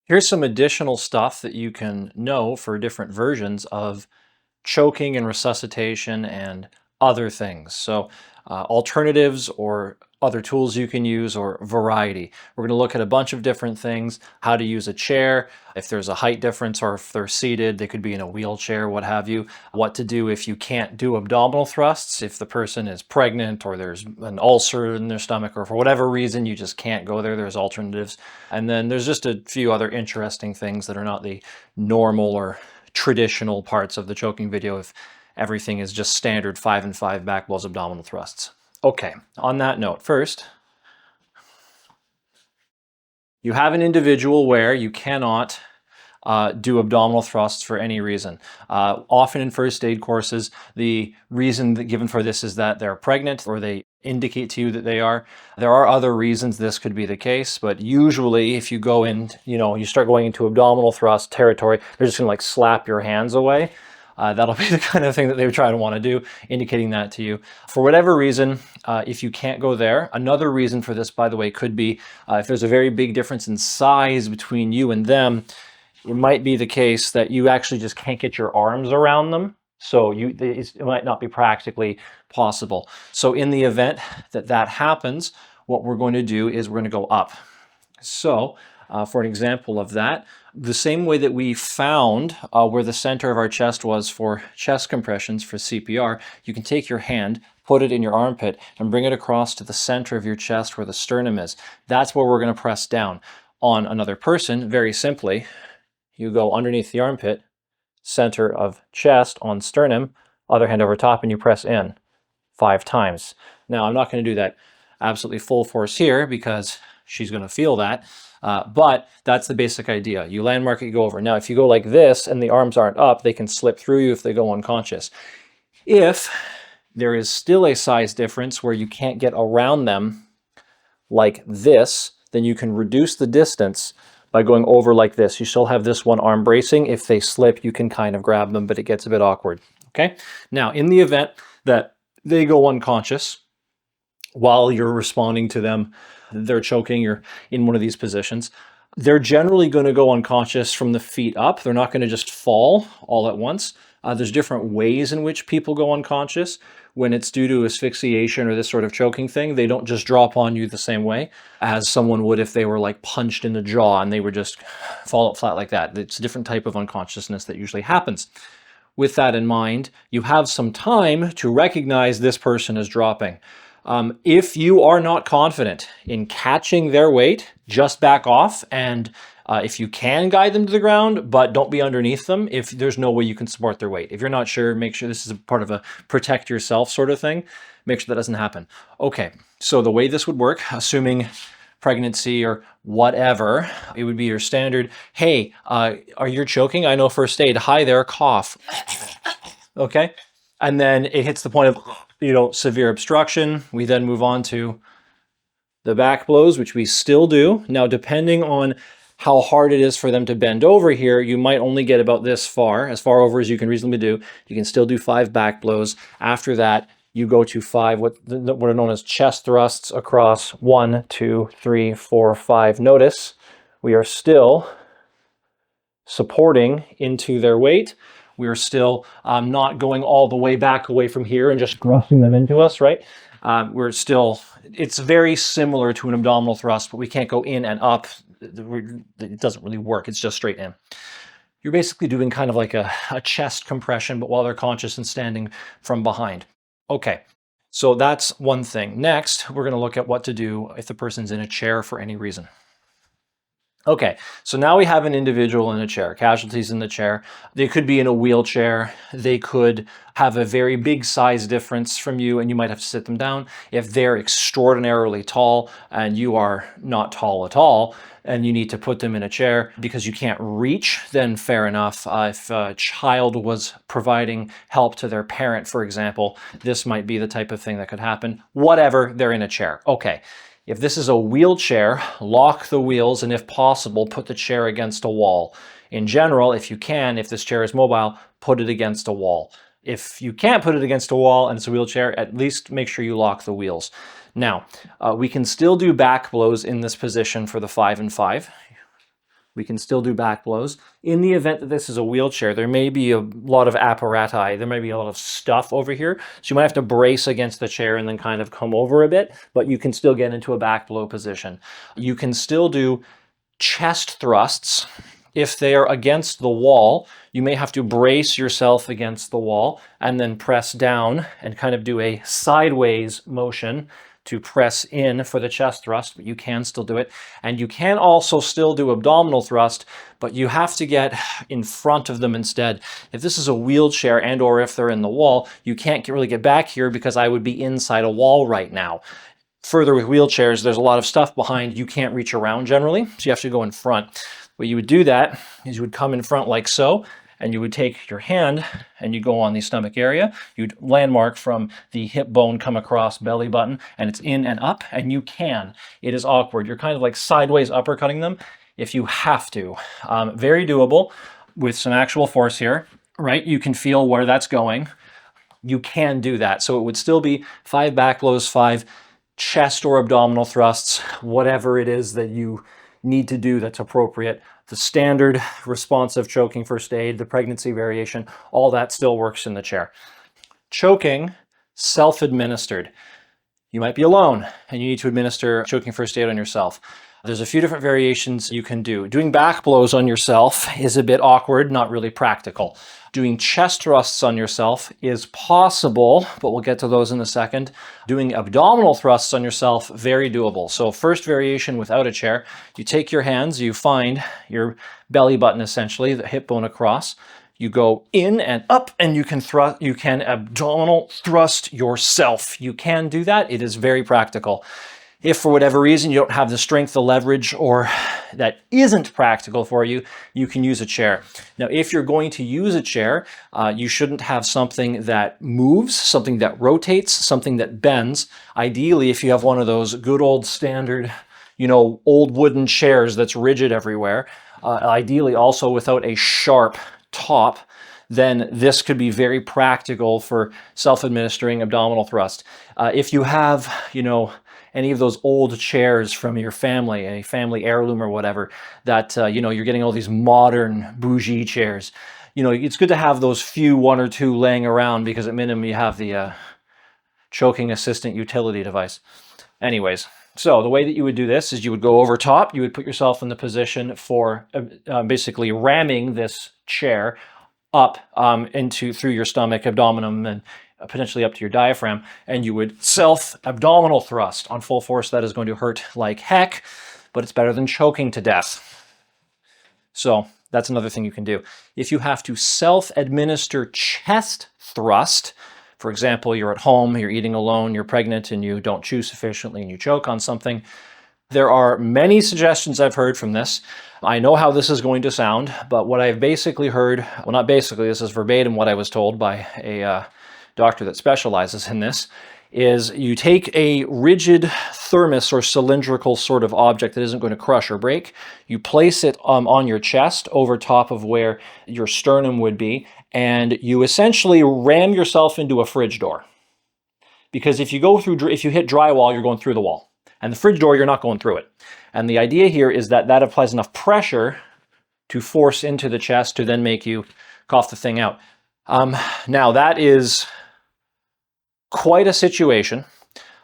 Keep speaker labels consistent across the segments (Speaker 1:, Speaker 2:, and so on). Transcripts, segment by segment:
Speaker 1: Here's some additional stuff that you can know for different versions of choking and resuscitation and other things. So alternatives or other tools you can use or variety. We're going to look at a bunch of different things, how to use a chair, if there's a height difference or if they're seated, they could be in a wheelchair, what have you, what to do if you can't do abdominal thrusts, if the person is pregnant or there's an ulcer in their stomach or for whatever reason you just can't go there, there's alternatives. And then there's just a few other interesting things that are not the normal or traditional parts of the choking video if everything is just standard 5 and 5 back blows abdominal thrusts. Okay, on that note, first, you have an individual where you cannot do abdominal thrusts for any reason. Often in first aid courses, the reason given for this is that they're pregnant or they indicate to you that they are. There are other reasons this could be the case, but usually if you go in, you start going into abdominal thrust territory, they're just gonna like slap your hands away. That'll be the kind of thing that they would try to want to do, indicating that to you. For whatever reason, if you can't go there, another reason for this, by the way, could be if there's a very big difference in size between you and them, it might be the case that you actually just can't get your arms around them. So it might not be practically possible. So in the event that that happens, what we're going to do is we're going to go up. So for an example of that, the same way that we found where the center of our chest was for chest compressions for CPR, you can take your hand, put it in your armpit, and bring it across to the center of your chest where the sternum is. That's where we're going to press down. On another person, very simply, you go underneath the armpit, center of chest on sternum, other hand over top, and you press in 5 times. Now, I'm not going to do that absolutely full force here because she's going to feel that, but that's the basic idea. You landmark it, you go over. Now, if you go like this and the arms aren't up, they can slip through you if they go unconscious. If there is still a size difference where you can't get around them like this, then you can reduce the distance by going over like this. You still have this one arm bracing. If they slip, you can kind of grab them, but it gets a bit awkward. Okay? Now, in the event that they go unconscious while you're responding to them, they're choking, you're in one of these positions, they're generally going to go unconscious from the feet up. They're not going to just fall all at once. There's different ways in which people go unconscious. When it's due to asphyxiation or this sort of choking thing, they don't just drop on you the same way as someone would if they were like punched in the jaw and they would just fall out flat like that. It's a different type of unconsciousness that usually happens. With that in mind, you have some time to recognize this person is dropping. If you are not confident in catching their weight, just back off, and if you can guide them to the ground, but don't be underneath them if there's no way you can support their weight. If you're not sure, make sure this is a part of a protect yourself sort of thing. Make sure that doesn't happen. Okay, so the way this would work, assuming pregnancy or whatever, it would be your standard, hey, are you choking? I know first aid. Hi there, cough. Okay, and then it hits the point of severe obstruction. We then move on to the back blows, which we still do. Now, depending on how hard it is for them to bend over here, you might only get about this far, as far over as you can reasonably do. You can still do 5 back blows. After that, you go to 5, what are known as chest thrusts across 1, 2, 3, 4, 5. Notice we are still supporting into their weight. We are still not going all the way back away from here and just thrusting them into us, right? It's very similar to an abdominal thrust, but we can't go in and up. It doesn't really work. It's just straight in. You're basically doing kind of like a chest compression, but while they're conscious and standing from behind. Okay, so that's one thing. Next, we're going to look at what to do if the person's in a chair for any reason. Okay, so now we have an individual in a chair, casualties in the chair. They could be in a wheelchair. They could have a very big size difference from you and you might have to sit them down. If they're extraordinarily tall and you are not tall at all and you need to put them in a chair because you can't reach, then fair enough. If a child was providing help to their parent, for example, this might be the type of thing that could happen. Whatever, they're in a chair. Okay. If this is a wheelchair, lock the wheels and if possible, put the chair against a wall. In general, if you can, if this chair is mobile, put it against a wall. If you can't put it against a wall and it's a wheelchair, at least make sure you lock the wheels. Now, we can still do back blows in this position for the 5 and 5. We can still do back blows. In the event that this is a wheelchair, there may be a lot of apparatus, there may be a lot of stuff over here, so you might have to brace against the chair and then kind of come over a bit, but you can still get into a back blow position. You can still do chest thrusts. If they are against the wall, you may have to brace yourself against the wall and then press down and kind of do a sideways motion to press in for the chest thrust, but you can still do it. And you can also still do abdominal thrust, but you have to get in front of them instead. If this is a wheelchair and or if they're in the wall, you can't really get back here because I would be inside a wall right now. Further with wheelchairs, there's a lot of stuff behind. You can't reach around generally, so you have to go in front. What you would do that is you would come in front like so, and you would take your hand and you go on the stomach area. You'd landmark from the hip bone, come across belly button, and it's in and up, and you can. It is awkward. You're kind of like sideways uppercutting them if you have to. Very doable with some actual force here, right? You can feel where that's going. You can do that. So it would still be 5 back blows, 5 chest or abdominal thrusts, whatever it is that you need to do that's appropriate. The standard responsive choking first aid, the pregnancy variation, all that still works in the chair. Choking, self-administered. You might be alone and you need to administer choking first aid on yourself. There's a few different variations you can do. Doing back blows on yourself is a bit awkward, not really practical. Doing chest thrusts on yourself is possible, but we'll get to those in a second. Doing abdominal thrusts on yourself, very doable. So first variation without a chair, you take your hands, you find your belly button essentially, the hip bone across. You go in and up and you can abdominal thrust yourself. You can do that. It is very practical. If for whatever reason you don't have the strength, the leverage, or that isn't practical for you, you can use a chair. Now, if you're going to use a chair, you shouldn't have something that moves, something that rotates, something that bends. Ideally, if you have one of those good old standard, old wooden chairs that's rigid everywhere, ideally also without a sharp top, then this could be very practical for self-administering abdominal thrust. If you have, any of those old chairs from your family, a family heirloom or whatever, that, you're getting all these modern bougie chairs. It's good to have those one or two laying around because at minimum you have the choking assistant utility device. Anyways, so the way that you would do this is you would go over top, you would put yourself in the position for basically ramming this chair up through your stomach, abdomen, and potentially up to your diaphragm, and you would self-abdominal thrust on full force. That is going to hurt like heck, but it's better than choking to death. So that's another thing you can do. If you have to self-administer chest thrust, for example, you're at home, you're eating alone, you're pregnant, and you don't chew sufficiently and you choke on something, there are many suggestions I've heard from this. I know how this is going to sound, but what I've basically heard, well, not basically, this is verbatim what I was told by a doctor that specializes in this, is you take a rigid thermos or cylindrical sort of object that isn't going to crush or break, you place it on your chest over top of where your sternum would be, and you essentially ram yourself into a fridge door. Because if you hit drywall, you're going through the wall. And the fridge door, you're not going through it. And the idea here is that that applies enough pressure to force into the chest to then make you cough the thing out. Now that is quite a situation.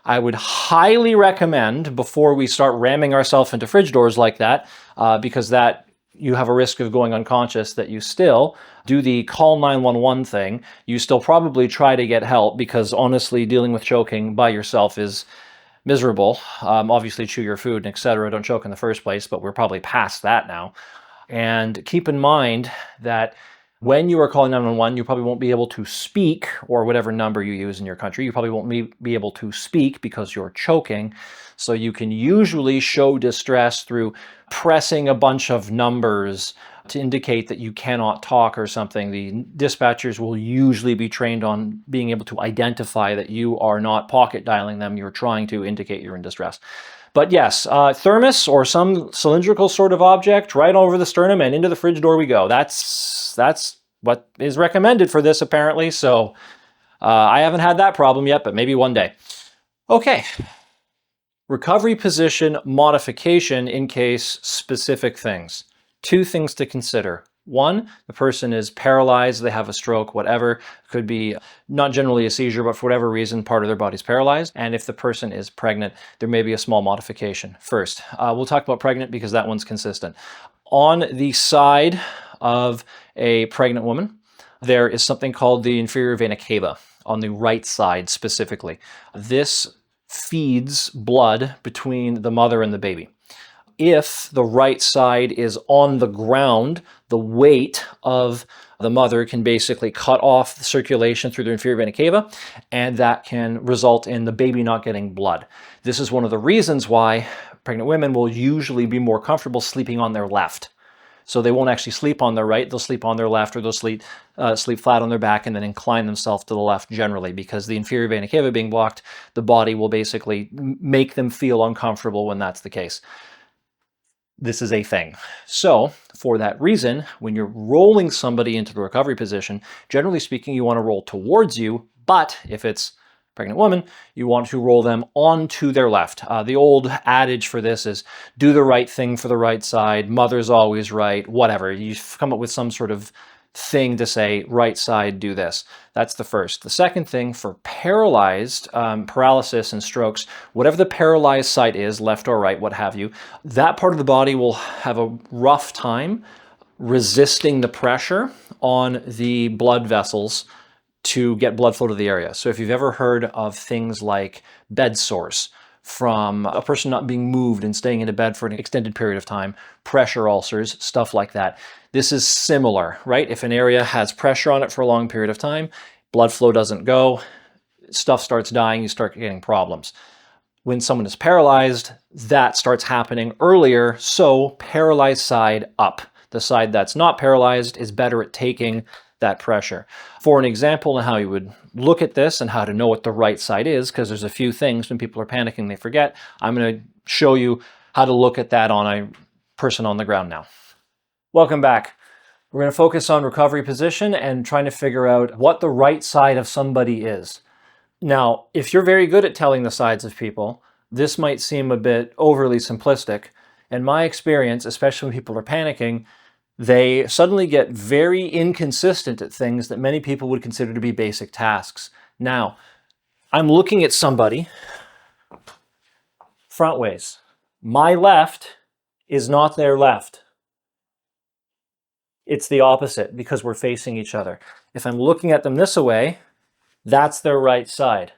Speaker 1: I would highly recommend, before we start ramming ourselves into fridge doors like that, because that you have a risk of going unconscious, that you still do the call 911 thing. You still probably try to get help, because honestly, dealing with choking by yourself is miserable. Obviously chew your food and etc. Don't choke in the first place, but we're probably past that now. And keep in mind that when you are calling 911, you probably won't be able to speak, or whatever number you use in your country. You probably won't be able to speak because you're choking. So you can usually show distress through pressing a bunch of numbers to indicate that you cannot talk or something. The dispatchers will usually be trained on being able to identify that you are not pocket dialing them. You're trying to indicate you're in distress. But yes, thermos or some cylindrical sort of object right over the sternum and into the fridge door we go. That's what is recommended for this apparently. So I haven't had that problem yet, but maybe one day. Okay. Recovery position modification in case specific things. Two things to consider. One, the person is paralyzed, they have a stroke, whatever. It could be not generally a seizure, but for whatever reason, part of their body's paralyzed. And if the person is pregnant, there may be a small modification. First, we'll talk about pregnant because that one's consistent. On the side of a pregnant woman, there is something called the inferior vena cava, on the right side specifically. This feeds blood between the mother and the baby. If the right side is on the ground, the weight of the mother can basically cut off the circulation through the inferior vena cava, and that can result in the baby not getting blood. This is one of the reasons why pregnant women will usually be more comfortable sleeping on their left. So they won't actually sleep on their right, they'll sleep on their left, or they'll sleep flat on their back and then incline themselves to the left generally, because the inferior vena cava being blocked, the body will basically make them feel uncomfortable when that's the case. This is a thing. So for that reason, when you're rolling somebody into the recovery position, generally speaking, you want to roll towards you, but if it's a pregnant woman, you want to roll them onto their left. The old adage for this is do the right thing for the right side, mother's always right, whatever. You come up with some sort of thing to say, right side, do this. That's the first. The second thing for paralyzed, paralysis and strokes, whatever the paralyzed side is, left or right, what have you, that part of the body will have a rough time resisting the pressure on the blood vessels to get blood flow to the area. So if you've ever heard of things like bed sores from a person not being moved and staying in a bed for an extended period of time, pressure ulcers, stuff like that. This is similar, right? If an area has pressure on it for a long period of time, blood flow doesn't go, stuff starts dying, you start getting problems. When someone is paralyzed, that starts happening earlier, so paralyzed side up. The side that's not paralyzed is better at taking that pressure. For an example on how you would look at this and how to know what the right side is, because there's a few things when people are panicking they forget, I'm going to show you how to look at that on a person on the ground now. Welcome back. We're going to focus on recovery position and trying to figure out what the right side of somebody is. Now, if you're very good at telling the sides of people, this might seem a bit overly simplistic. In my experience, especially when people are panicking, they suddenly get very inconsistent at things that many people would consider to be basic tasks. Now, I'm looking at somebody front ways. My left is not their left. It's the opposite because we're facing each other. If I'm looking at them this way, that's their right side.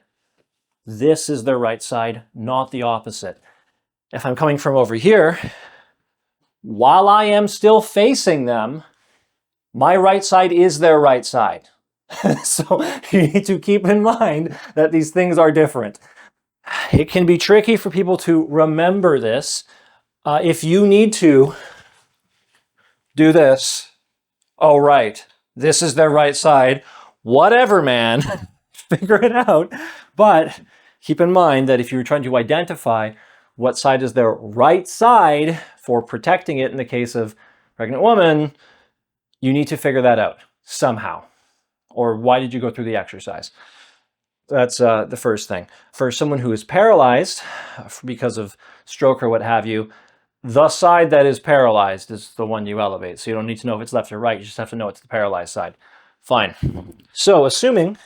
Speaker 1: This is their right side, not the opposite. If I'm coming from over here, while I am still facing them, my right side is their right side. So you need to keep in mind that these things are different. It can be tricky for people to remember this. If you need to do this, oh right, this is their right side, whatever man, figure it out. But keep in mind that if you're trying to identify what side is their right side for protecting it in the case of pregnant woman, you need to figure that out somehow. Or why did you go through the exercise? That's the first thing. For someone who is paralyzed because of stroke or what have you, the side that is paralyzed is the one you elevate. So you don't need to know if it's left or right. You just have to know it's the paralyzed side. Fine. So assuming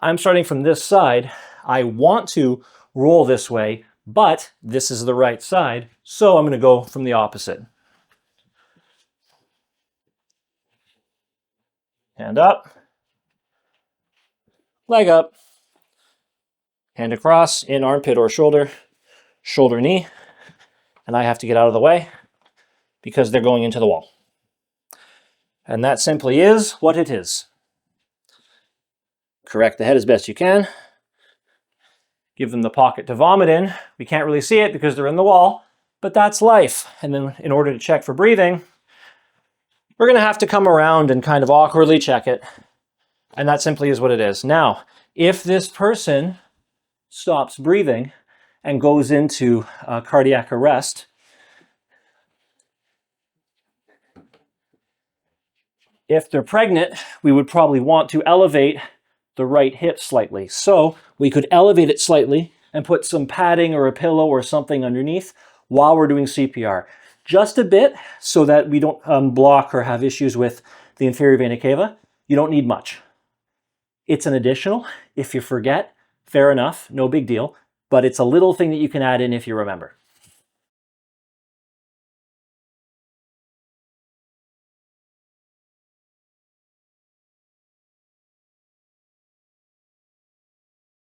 Speaker 1: I'm starting from this side, I want to roll this way, but this is the right side. So I'm going to go from the opposite. Hand up, leg up, hand across in armpit or shoulder, shoulder knee, and I have to get out of the way because they're going into the wall. And that simply is what it is. Correct the head as best you can. Give them the pocket to vomit in. We can't really see it because they're in the wall, but that's life. And then in order to check for breathing, we're going to have to come around and kind of awkwardly check it. And that simply is what it is. Now, if this person stops breathing and goes into cardiac arrest, if they're pregnant, we would probably want to elevate the right hip slightly. So we could elevate it slightly and put some padding or a pillow or something underneath while we're doing CPR. just a bit so that we don't block or have issues with the inferior vena cava. You don't need much. It's an additional. If you forget, fair enough, no big deal, but it's a little thing that you can add in if you remember.